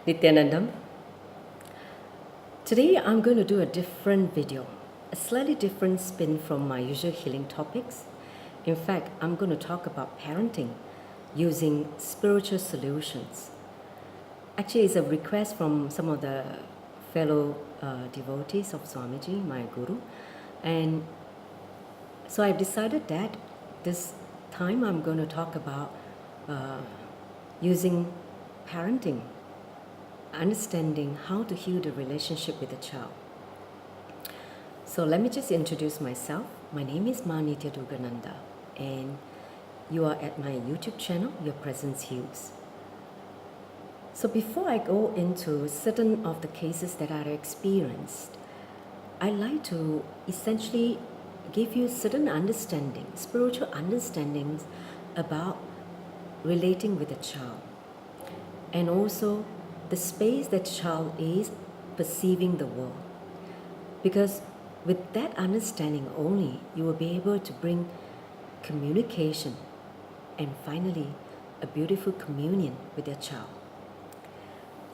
Nityanandam. Today I'm going to do a different video, a slightly different spin from my usual healing topics. In fact, I'm going to talk about parenting using spiritual solutions. Actually, it's a request from some of the fellow devotees of Swamiji, my guru. And so I've decided that this time I'm going to talk about using parenting, understanding how to heal the relationship with the child. So let me just introduce myself. My name is Manitya Dugananda, and you are at my YouTube channel, Your Presence Heals. So before I go into certain of the cases that I experienced, I like to essentially give you certain understanding, spiritual understandings about relating with a child, and also the space that child is perceiving the world. Because with that understanding only, you will be able to bring communication and finally a beautiful communion with your child.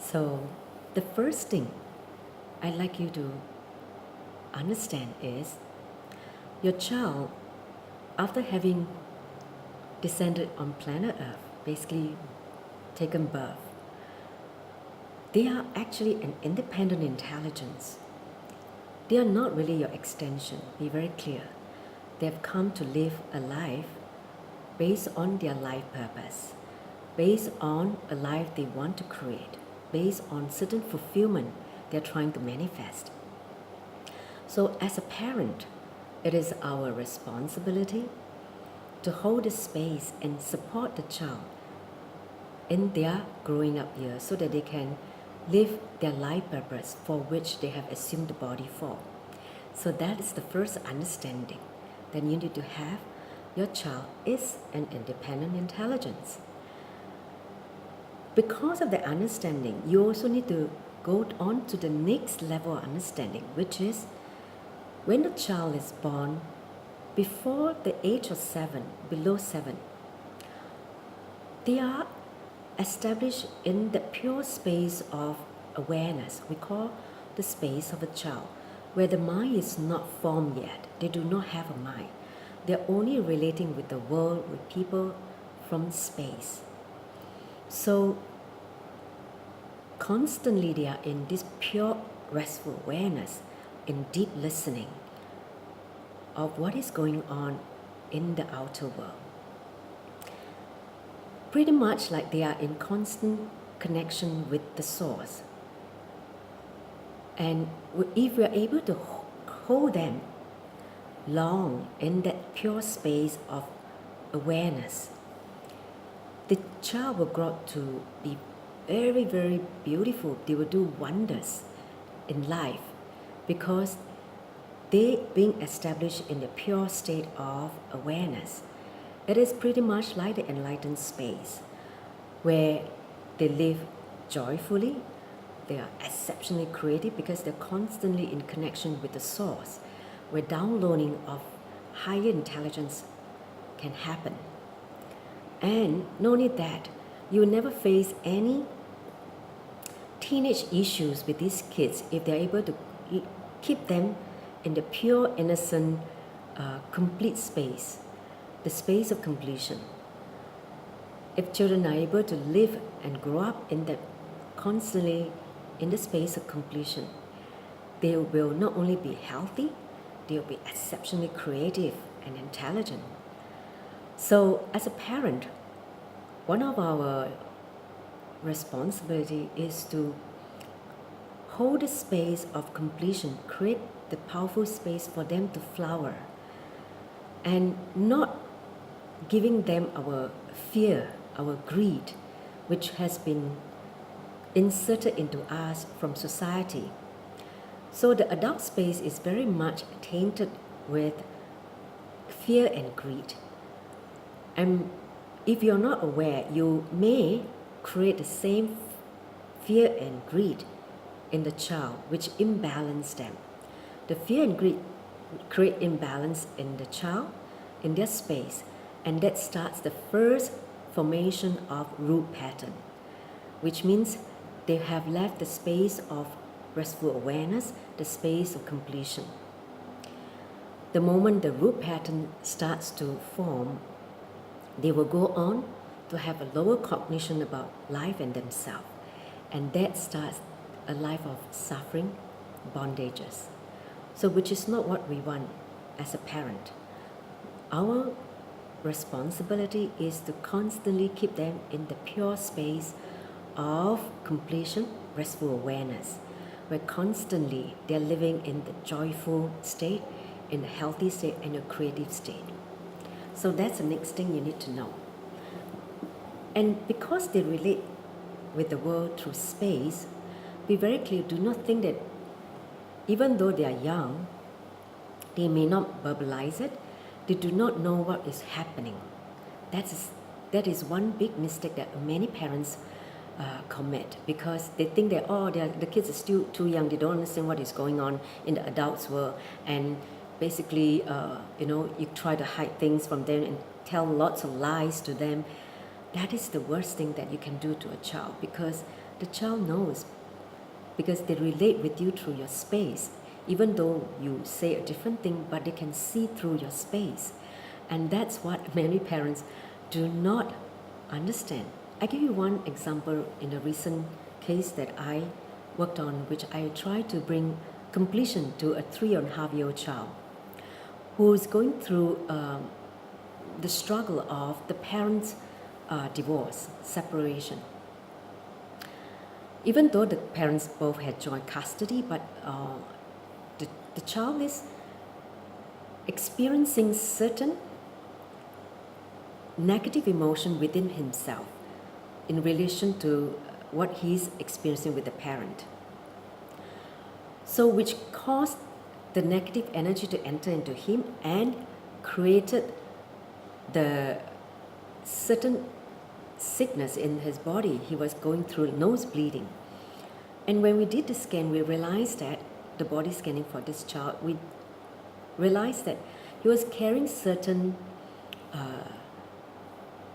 So the first thing I'd like you to understand is your child, after having descended on planet Earth, basically taken birth, they are actually an independent intelligence. They are not really your extension, be very clear. They have come to live a life based on their life purpose, based on a life they want to create, based on certain fulfillment they're trying to manifest. So as a parent, it is our responsibility to hold the space and support the child in their growing up years so that they can live their life purpose for which they have assumed the body for. So that is the first understanding that you need to have. Your child is an independent intelligence. Because of that understanding, you also need to go on to the next level of understanding, which is when the child is born before the age of 7, below 7, they are established in the pure space of awareness. We call the space of a child, where the mind is not formed yet. They do not have a mind. They're only relating with the world, with people from space. So constantly they are in this pure restful awareness, in deep listening of what is going on in the outer world. Pretty much like they are in constant connection with the source. And if we are able to hold them long in that pure space of awareness, the child will grow up to be very, very beautiful. They will do wonders in life because they being established in the pure state of awareness. It is pretty much like the enlightened space where they live joyfully. They are exceptionally creative because they're constantly in connection with the source, where downloading of higher intelligence can happen. And not only that, you will never face any teenage issues with these kids if they're able to keep them in the pure, innocent, complete space, the space of completion. If children are able to live and grow up in that constantly in the space of completion, they will not only be healthy, they will be exceptionally creative and intelligent. So as a parent, one of our responsibility is to hold the space of completion, create the powerful space for them to flower, and not giving them our fear, our greed, which has been inserted into us from society. So the adult space is very much tainted with fear and greed. And if you're not aware, you may create the same fear and greed in the child, which imbalance them. The fear and greed create imbalance in the child, in their space, and that starts the first formation of root pattern, which means they have left the space of restful awareness, the space of completion. The moment the root pattern starts to form, they will go on to have a lower cognition about life and themselves. And that starts a life of suffering, bondages. So which is not what we want as a parent. Our responsibility is to constantly keep them in the pure space of completion, restful awareness, where constantly they're living in the joyful state, in a healthy state, in a creative state. So that's the next thing you need to know. And because they relate with the world through space, be very clear, do not think that even though they are young, they may not verbalize it, they do not know what is happening. That is one big mistake that many parents commit, because they think that, the kids are still too young, they don't understand what is going on in the adults' world, and basically, you try to hide things from them and tell lots of lies to them. That is the worst thing that you can do to a child, because the child knows, because they relate with you through your space. Even though you say a different thing, but they can see through your space. And that's what many parents do not understand. I give you one example in a recent case that I worked on, which I tried to bring completion to a 3.5-year-old child who is going through the struggle of the parents' divorce, separation. Even though the parents both had joint custody, but the child is experiencing certain negative emotion within himself in relation to what he's experiencing with the parent. So which caused the negative energy to enter into him and created the certain sickness in his body. He was going through nose bleeding. And when we did the scan, we realized that the body scanning for this child, we realized that he was carrying certain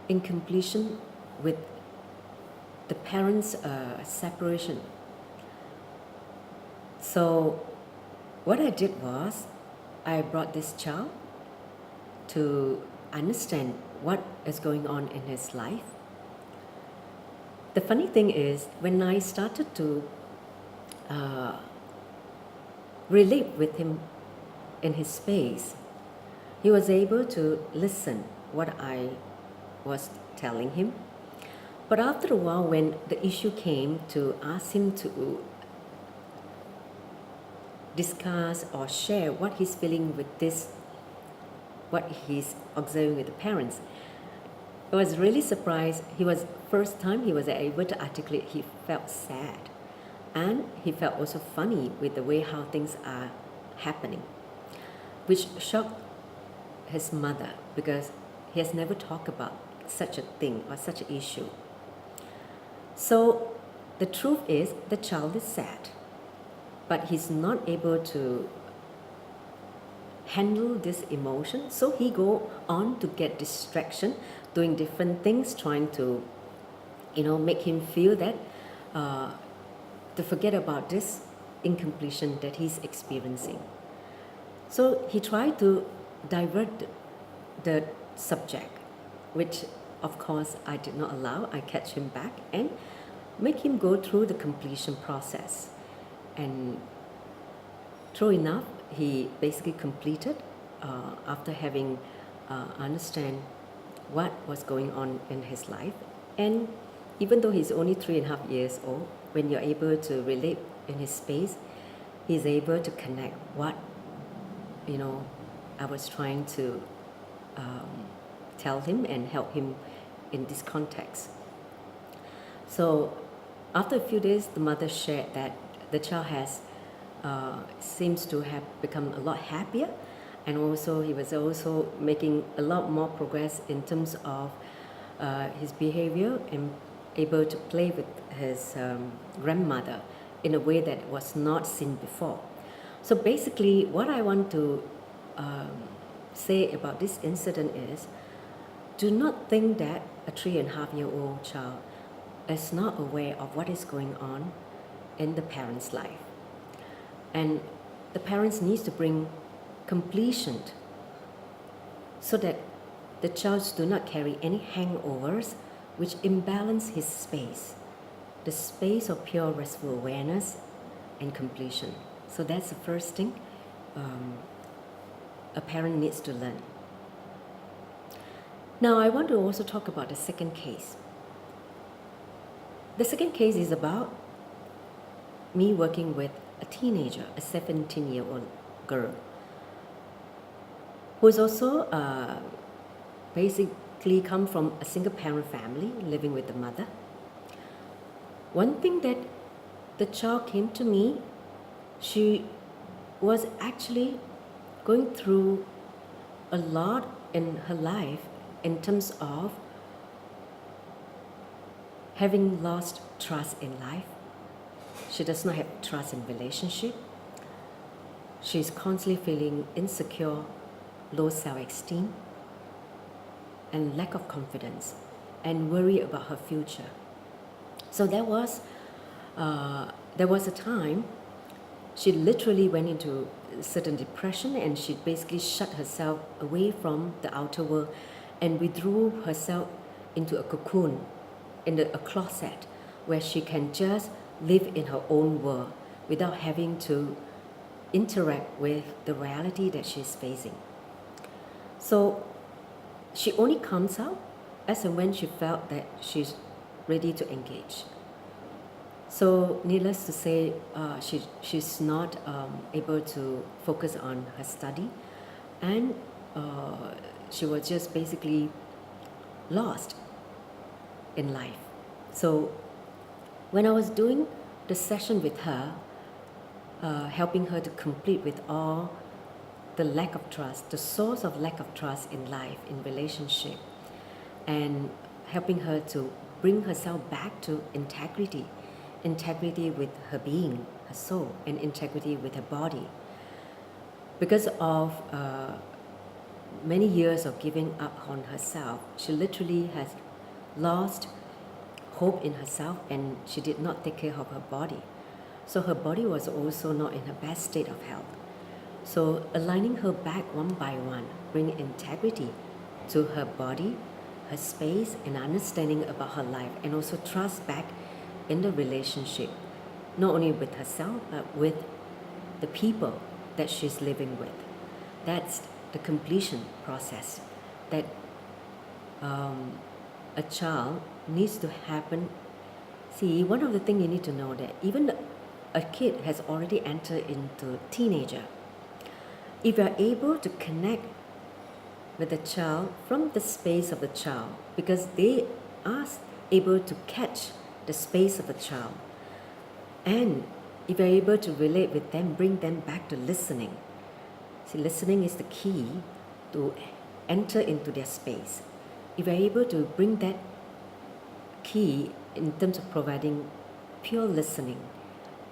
incompletion with the parents' separation. So what I did was, I brought this child to understand what is going on in his life. The funny thing is, when I started to relate with him in his space, he was able to listen what I was telling him. But after a while, when the issue came to ask him to discuss or share what he's feeling with this, what he's observing with the parents, I was really surprised. First time he was able to articulate, he felt sad. And he felt also funny with the way how things are happening, which shocked his mother, because he has never talked about such a thing or such an issue. So the truth is, the child is sad, but he's not able to handle this emotion. So he go on to get distraction, doing different things, trying to, make him feel that, to forget about this incompletion that he's experiencing. So he tried to divert the subject, which of course I did not allow. I catch him back and make him go through the completion process. And true enough, he basically completed after having understand what was going on in his life. And even though he's only 3.5 years old, when you're able to relate in his space, he's able to connect what, I was trying to tell him and help him in this context. So after a few days, the mother shared that the child seems to have become a lot happier, and also he was also making a lot more progress in terms of his behavior and able to play with his grandmother in a way that was not seen before. So basically, what I want to say about this incident is, do not think that a 3.5-year-old child is not aware of what is going on in the parent's life. And the parents needs to bring completion so that the child do not carry any hangovers which imbalance his space, the space of pure restful awareness and completion. So that's the first thing a parent needs to learn. Now I want to also talk about the second case. The second case is about me working with a teenager, a 17-year-old girl, who is also basically come from a single parent family living with the mother. One thing that the child came to me, she was actually going through a lot in her life in terms of having lost trust in life. She does not have trust in relationship. She's constantly feeling insecure, low self-esteem, and lack of confidence, and worry about her future. So there was a time she literally went into certain depression, and she basically shut herself away from the outer world and withdrew herself into a cocoon, in a closet, where she can just live in her own world without having to interact with the reality that she's facing. So she only comes out as and when she felt that she's ready to engage. So needless to say, she's not able to focus on her study, and she was just basically lost in life. So when I was doing the session with her, helping her to complete with all the lack of trust, the source of lack of trust in life, in relationship, and helping her to bring herself back to integrity with her being, her soul, and integrity with her body. Because of many years of giving up on herself, she literally has lost hope in herself, and she did not take care of her body. So her body was also not in her best state of health. So aligning her back one by one, bringing integrity to her body, her space, and understanding about her life, and also trust back in the relationship, not only with herself, but with the people that she's living with. That's the completion process that a child needs to happen. See, one of the things you need to know that even a kid has already entered into teenager. If you are able to connect with the child from the space of the child, because they are able to catch the space of the child, and if you're able to relate with them, bring them back to listening. See, listening is the key to enter into their space. If you're able to bring that key in terms of providing pure listening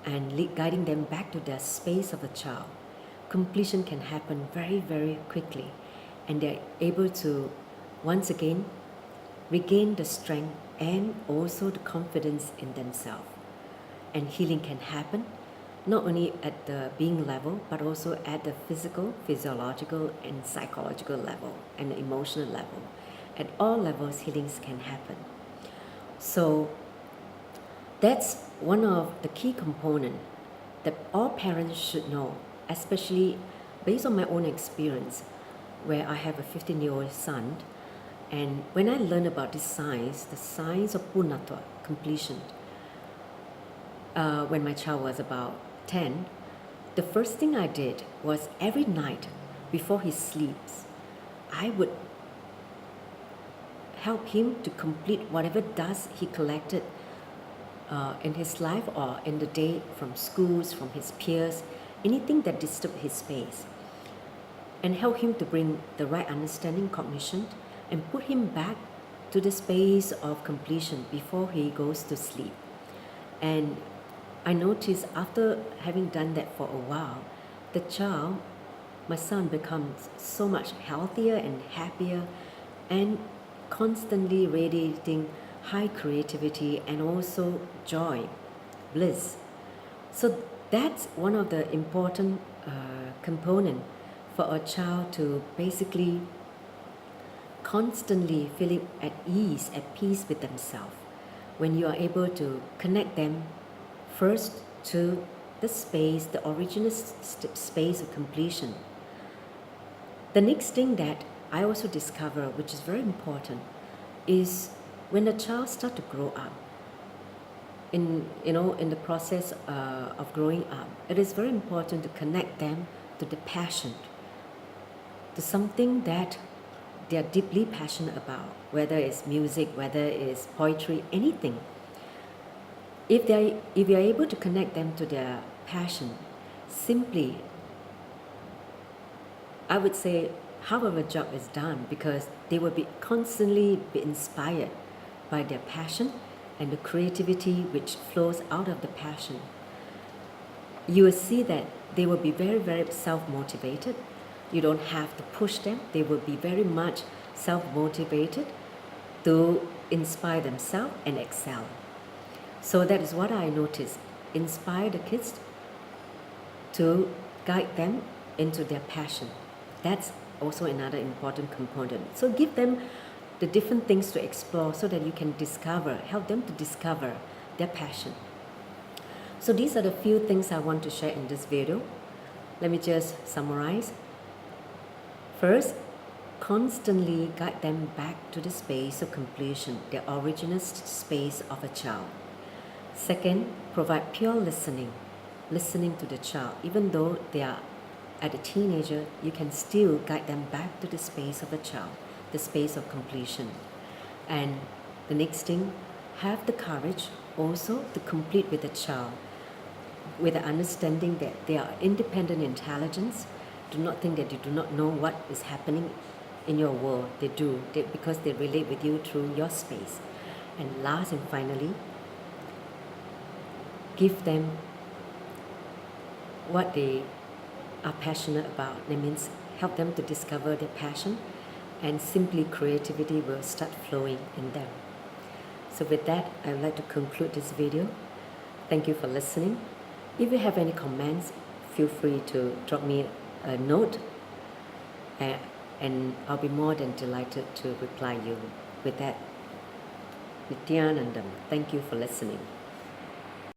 and guiding them back to their space of the child, completion can happen very, very quickly, and they're able to once again regain the strength and also the confidence in themselves. And healing can happen not only at the being level, but also at the physical, physiological, and psychological level, and the emotional level. At all levels, healings can happen. So that's one of the key components that all parents should know, especially based on my own experience, where I have a 15-year-old son. And when I learned about this science, the science of Purnatva, completion, when my child was about 10, the first thing I did was every night before he sleeps, I would help him to complete whatever dust he collected in his life or in the day from schools, from his peers, anything that disturbed his space, and help him to bring the right understanding, cognition, and put him back to the space of completion before he goes to sleep. And I noticed after having done that for a while, the child, my son, becomes so much healthier and happier and constantly radiating high creativity, and also joy, bliss. So that's one of the important component for a child to basically constantly feeling at ease, at peace with themselves. When you are able to connect them first to the space, the original space of completion. The next thing that I also discover, which is very important, is when the child start to grow up. In the process of growing up, it is very important to connect them to the passion, to something that they are deeply passionate about, whether it's music, whether it's poetry, anything. If you are able to connect them to their passion, simply, I would say half of the job is done, because they will be constantly be inspired by their passion and the creativity which flows out of the passion. You will see that they will be very, very self-motivated. You don't have to push them. They will be very much self-motivated to inspire themselves and excel. So that is what I noticed. Inspire the kids to guide them into their passion. That's also another important component. So give them the different things to explore so that you can help them to discover their passion. So these are the few things I want to share in this video. Let me just summarize. First, constantly guide them back to the space of completion, the original space of a child. Second, provide pure listening to the child. Even though they are at a teenager, you can still guide them back to the space of a child, the space of completion. And the next thing, have the courage also to complete with the child, with the understanding that they are independent intelligence. Do not think that you do not know what is happening in your world. They do, because they relate with you through your space. And last and finally, give them what they are passionate about. That means help them to discover their passion, and simply creativity will start flowing in them. So with that, I would like to conclude this video. Thank you for listening. If you have any comments, feel free to drop me a note, and I'll be more than delighted to reply you. With that, Nityanandam, thank you for listening.